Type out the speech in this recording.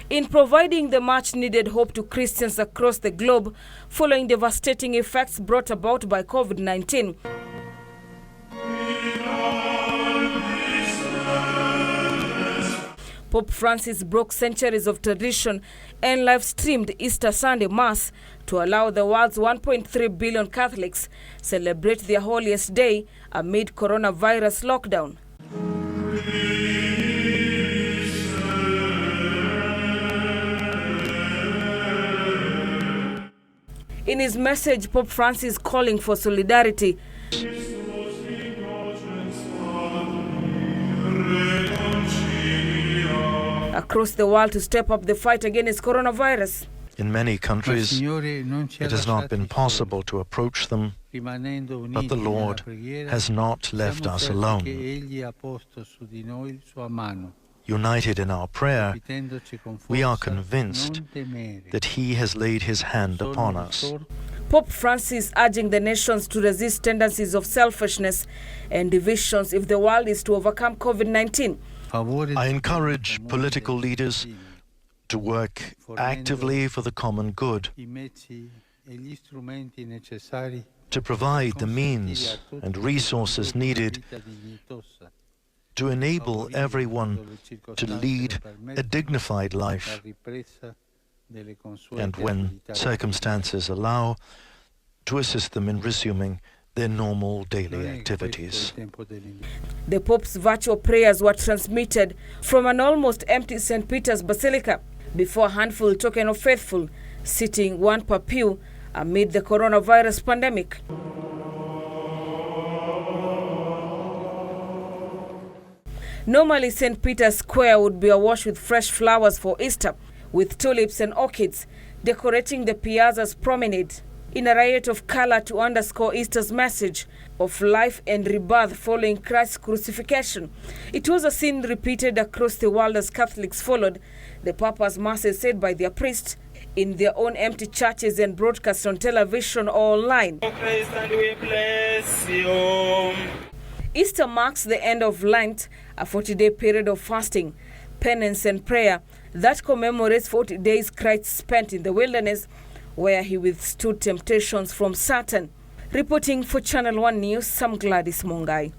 in providing the much-needed hope to Christians across the globe following devastating effects brought about by COVID-19. Pope Francis broke centuries of tradition and live-streamed Easter Sunday Mass to allow the world's 1.3 billion Catholics celebrate their holiest day amid coronavirus lockdown. In his message, Pope Francis calling for solidarity. Across the world to step up the fight against coronavirus. In many countries, it has not been possible to approach them, but the Lord has not left us alone. United in our prayer, we are convinced that He has laid His hand upon us. Pope Francis urging the nations to resist tendencies of selfishness and divisions if the world is to overcome COVID-19. I encourage political leaders to work actively for the common good, to provide the means and resources needed to enable everyone to lead a dignified life, and when circumstances allow, to assist them in resuming their normal daily activities. The Pope's virtual prayers were transmitted from an almost empty St. Peter's Basilica before a handful token of faithful, sitting one per pew amid the coronavirus pandemic. Normally, St. Peter's Square would be awash with fresh flowers for Easter, with tulips and orchids decorating the piazza's promenade in a riot of color to underscore Easter's message of life and rebirth following Christ's crucifixion. It was a scene repeated across the world as Catholics followed the Papa's masses said by their priests in their own empty churches and broadcast on television or online. Oh Christ, and we bless you. Easter marks the end of Lent, a 40-day period of fasting, penance and prayer that commemorates 40 days Christ spent in the wilderness where he withstood temptations from Satan. Reporting for Channel 1 News, I'm Gladys Mongai.